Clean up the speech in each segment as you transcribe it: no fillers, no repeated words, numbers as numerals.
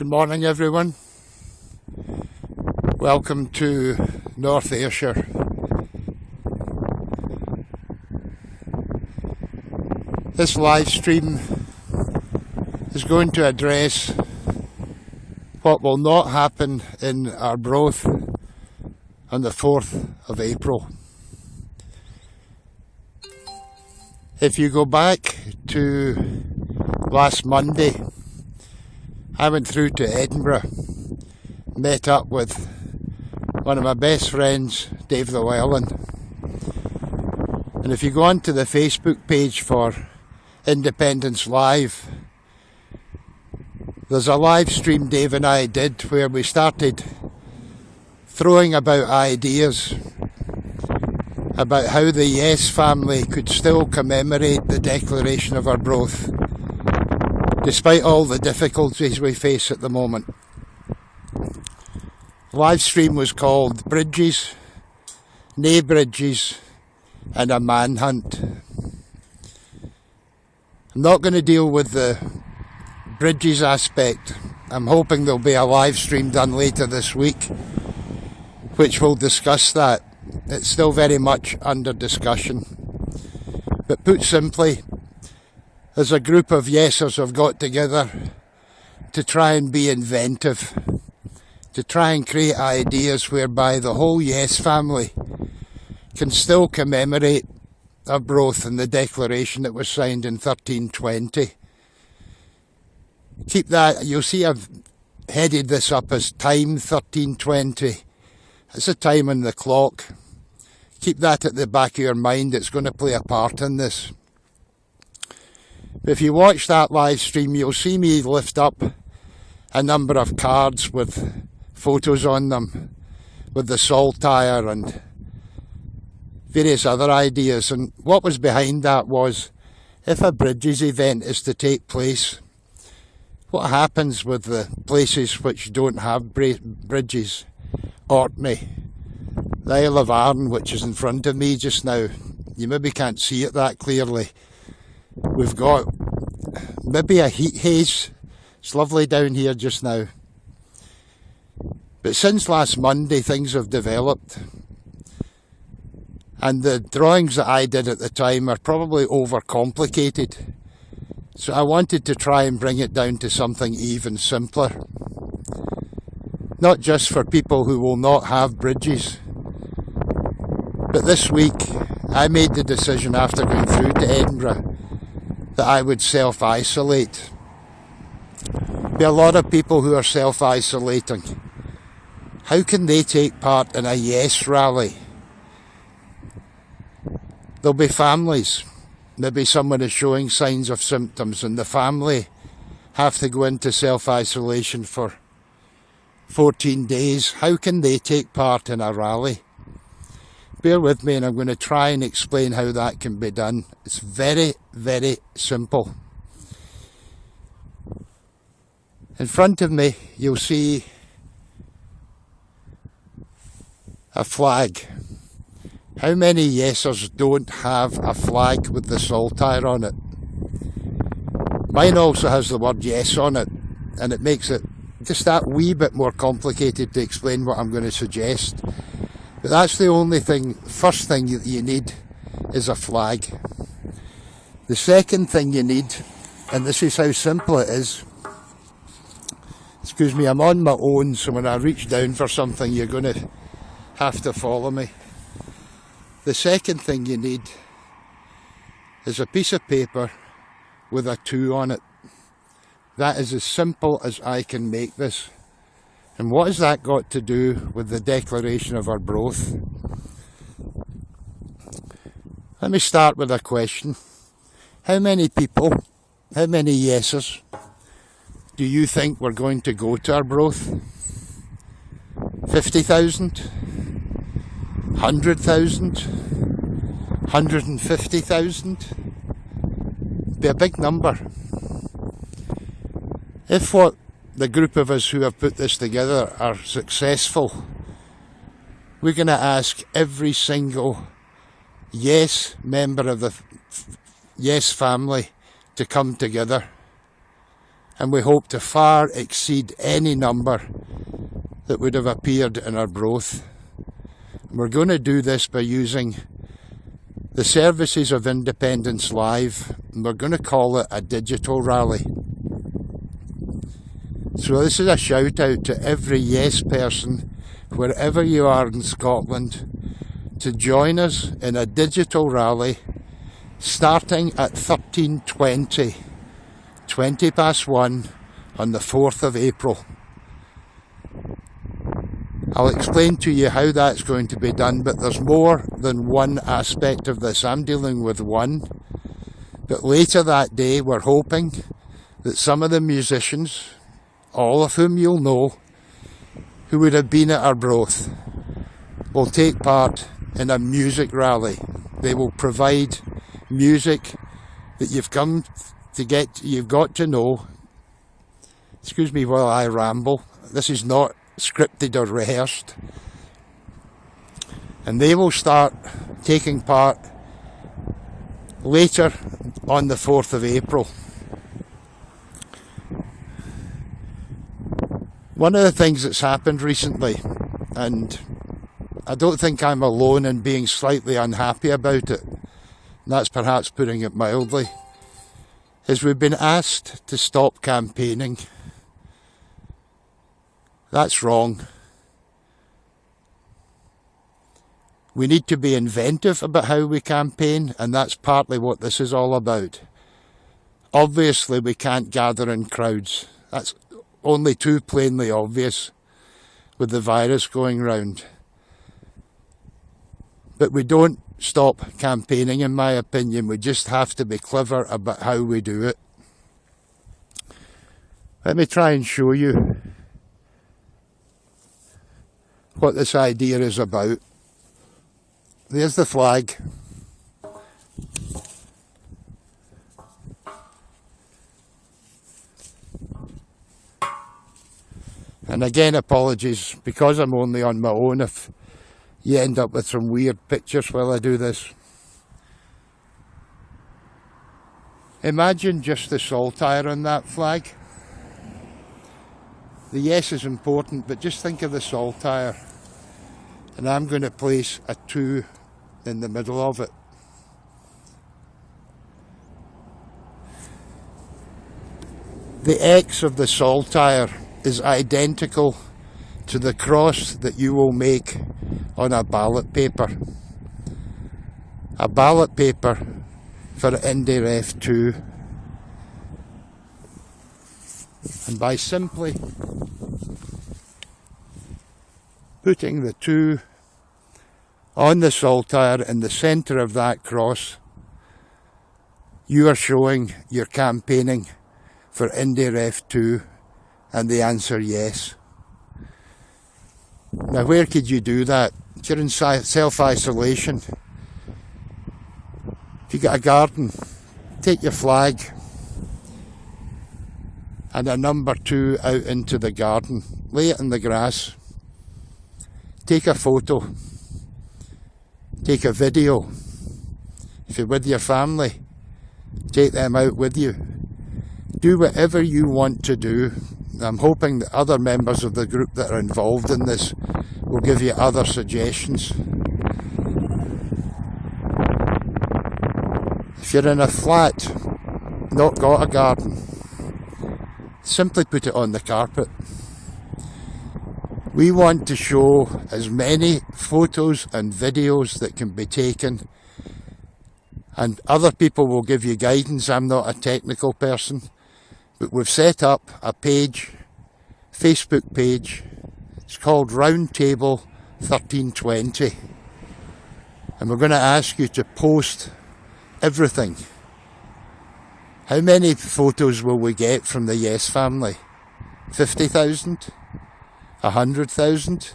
Good morning, everyone. Welcome to North Ayrshire. This live stream is going to address what will not happen in Arbroath on the 4th of April. If you go back to last Monday, I went through to Edinburgh, met up with one of my best friends, Dave Llewellyn. And if you go onto the Facebook page for Independence Live, there's a live stream Dave and I did where we started throwing about ideas about how the Yes family could still commemorate the Declaration of Arbroath, despite all the difficulties we face at the moment. The live stream was called Bridges, Nae Bridges and a Manhunt. I'm not going to deal with the bridges aspect. I'm hoping there'll be a live stream done later this week which will discuss that. It's still very much under discussion. But put simply, as a group of yesers have got together to try and be inventive, to try and create ideas whereby the whole Yes family can still commemorate Arbroath and the declaration that was signed in 1320. Keep that, you'll see I've headed this up as time 1320. It's a time on the clock. Keep that at the back of your mind, it's going to play a part in this. If you watch that live stream, you'll see me lift up a number of cards with photos on them, with the saltire and various other ideas. And what was behind that was, if a Bridges event is to take place, what happens with the places which don't have bridges? Orkney, the Isle of Arran, which is in front of me just now. You maybe can't see it that clearly. We've got maybe a heat haze. It's lovely down here just now. But since last Monday, things have developed. And the drawings that I did at the time are probably overcomplicated. So I wanted to try and bring it down to something even simpler. Not just for people who will not have bridges. But this week, I made the decision after going through to Edinburgh that I would self-isolate. There'll be a lot of people who are self-isolating. How can they take part in a Yes rally? There'll be families. Maybe someone is showing signs of symptoms and the family have to go into self-isolation for 14 days. How can they take part in a rally? Bear with me and I'm going to try and explain how that can be done. It's very, very simple. In front of me you'll see a flag. How many yesers don't have a flag with the saltire on it? Mine also has the word yes on it, and it makes it just that wee bit more complicated to explain what I'm going to suggest. But that's the only thing, first thing that you need is a flag. The second thing you need, and this is how simple it is, excuse me, I'm on my own, so when I reach down for something you're going to have to follow me. The second thing you need is a piece of paper with a 2 on it. That is as simple as I can make this. And what has that got to do with the Declaration of Arbroath? Let me start with a question. How many people, how many yesers do you think we're going to go to Arbroath? 50,000? 100,000? 150,000? Be a big number. If what the group of us who have put this together are successful, we're going to ask every single Yes member of the Yes family to come together and we hope to far exceed any number that would have appeared in Arbroath. We're going to do this by using the services of Independence Live, and we're going to call it a digital rally. So this is a shout out to every Yes person, wherever you are in Scotland, to join us in a digital rally starting at 13:20, 20 past 1 on the 4th of April. I'll explain to you how that's going to be done, but there's more than one aspect of this. I'm dealing with one, but later that day we're hoping that some of the musicians, all of whom you'll know, who would have been at Arbroath, will take part in a music rally. They will provide music that you've got to know. Excuse me while I ramble. This is not scripted or rehearsed. And they will start taking part later on the 4th of April. One of the things that's happened recently, and I don't think I'm alone in being slightly unhappy about it, and that's perhaps putting it mildly, is we've been asked to stop campaigning. That's wrong. We need to be inventive about how we campaign, and that's partly what this is all about. Obviously we can't gather in crowds. That's only too plainly obvious with the virus going round. But we don't stop campaigning, in my opinion. We just have to be clever about how we do it. Let me try and show you what this idea is about. There's the flag. And again, apologies, because I'm only on my own if you end up with some weird pictures while I do this. Imagine just the saltire on that flag. The yes is important, but just think of the saltire. And I'm going to place a 2 in the middle of it. The X of the saltire is identical to the cross that you will make on a ballot paper. A ballot paper for IndyRef 2. And by simply putting the 2 on the saltire in the centre of that cross, you are showing you're campaigning for IndyRef 2 and the answer yes. Now where could you do that? If you're in self-isolation, if you got a garden, take your flag and a number 2 out into the garden, lay it in the grass, take a photo, take a video. If you're with your family, take them out with you. Do whatever you want to do. I'm hoping that other members of the group that are involved in this will give you other suggestions. If you're in a flat, not got a garden, simply put it on the carpet. We want to show as many photos and videos that can be taken, and other people will give you guidance. I'm not a technical person, but we've set up a page, Facebook page. It's called Roundtable 1320, and we're going to ask you to post everything. How many photos will we get from the Yes family? 50,000? 100,000?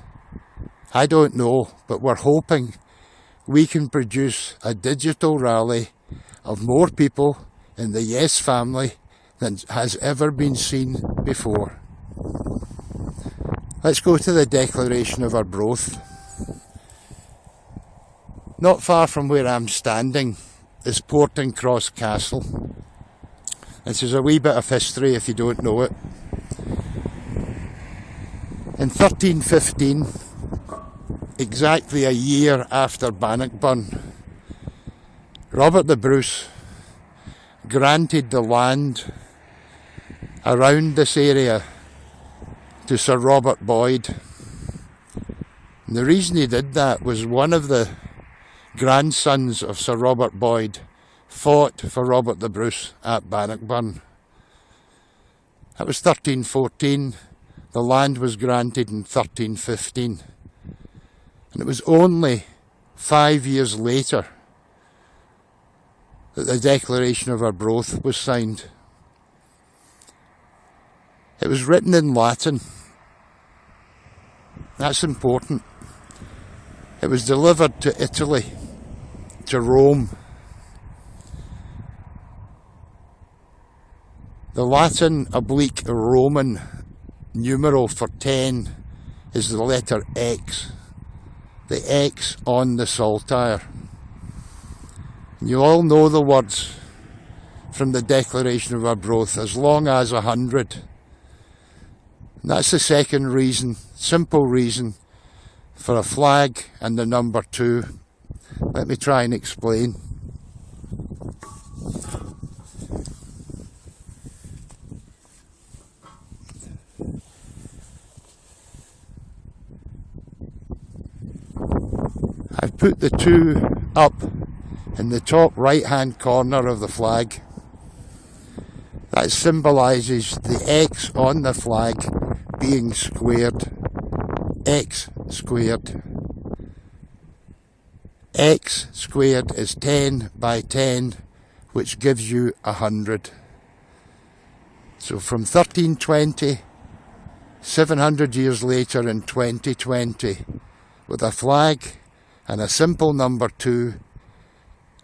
I don't know, but we're hoping we can produce a digital rally of more people in the Yes family than has ever been seen before. Let's go to the Declaration of Arbroath. Not far from where I'm standing is Portincross Castle. This is a wee bit of history if you don't know it. In 1315, exactly a year after Bannockburn, Robert the Bruce granted the land around this area to Sir Robert Boyd. And the reason he did that was one of the grandsons of Sir Robert Boyd fought for Robert the Bruce at Bannockburn. That was 1314. The land was granted in 1315. And it was only 5 years later that the Declaration of Arbroath was signed. It was written in Latin. That's important. It was delivered to Italy, to Rome. The Latin / Roman numeral for 10 is the letter X. The X on the saltire. You all know the words from the Declaration of Arbroath, as long as 100. And that's the second reason, simple reason, for a flag and the number 2. Let me try and explain. I've put the 2 up in the top right hand corner of the flag. That symbolises the X on the flag being squared. X squared. X squared is 10 by 10, which gives you 100. So from 1320, 700 years later in 2020, with a flag and a simple number 2,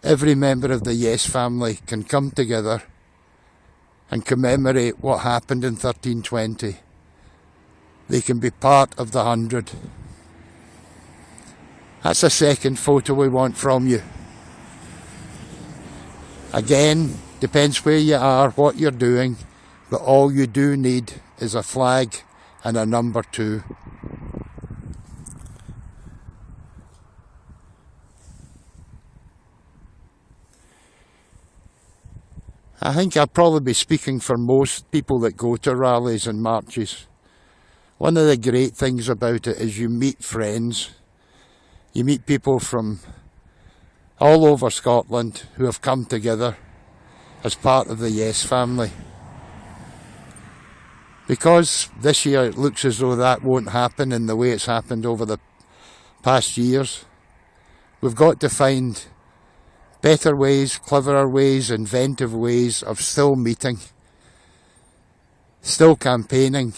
every member of the Yes family can come together and commemorate what happened in 1320. They can be part of the 100. That's a second photo we want from you. Again, depends where you are, what you're doing, but all you do need is a flag and a number 2. I think I'll probably be speaking for most people that go to rallies and marches. One of the great things about it is you meet friends. You meet people from all over Scotland who have come together as part of the Yes family. Because this year it looks as though that won't happen in the way it's happened over the past years, we've got to find better ways, cleverer ways, inventive ways of still meeting, still campaigning.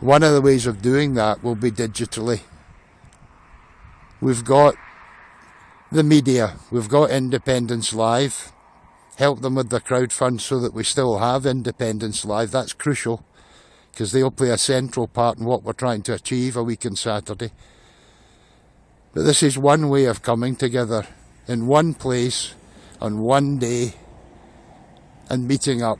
One of the ways of doing that will be digitally. We've got the media, we've got Independence Live. Help them with the crowdfund so that we still have Independence Live. That's crucial, because they'll play a central part in what we're trying to achieve a week on Saturday. But this is one way of coming together in one place on one day and meeting up.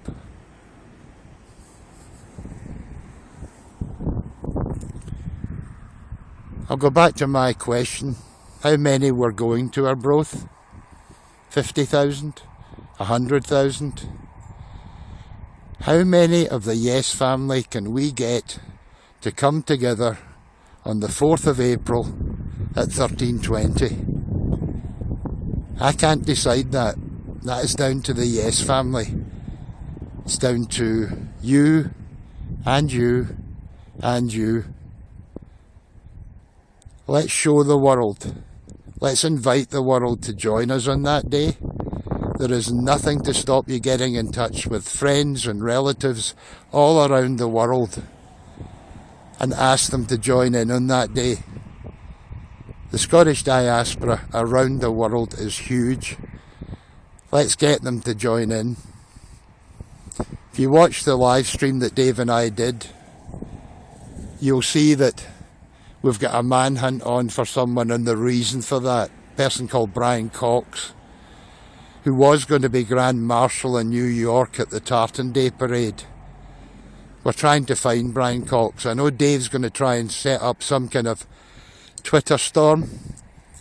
I'll go back to my question. How many were going to Arbroath? 50,000? 100,000? How many of the Yes family can we get to come together on the 4th of April at 1320? I can't decide that. That is down to the Yes family. It's down to you and you and you. Let's show the world. Let's invite the world to join us on that day. There is nothing to stop you getting in touch with friends and relatives all around the world and ask them to join in on that day. The Scottish diaspora around the world is huge. Let's get them to join in. If you watch the live stream that Dave and I did, you'll see that we've got a manhunt on for someone, and the reason for that, a person called Brian Cox, who was going to be Grand Marshal in New York at the Tartan Day Parade. We're trying to find Brian Cox. I know Dave's going to try and set up some kind of Twitter storm.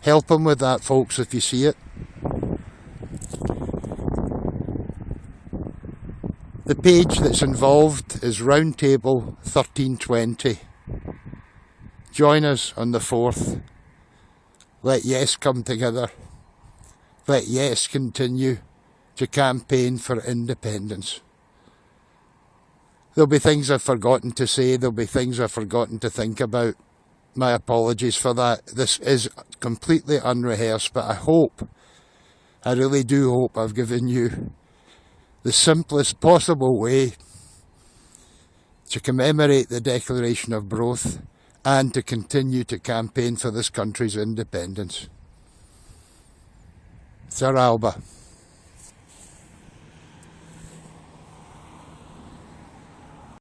Help him with that, folks, if you see it. The page that's involved is Roundtable 1320. Join us on the 4th. Let Yes come together. Let Yes continue to campaign for independence. There'll be things I've forgotten to say, there'll be things I've forgotten to think about. My apologies for that. This is completely unrehearsed, but I really do hope I've given you the simplest possible way to commemorate the Declaration of Arbroath and to continue to campaign for this country's independence. Sir Alba.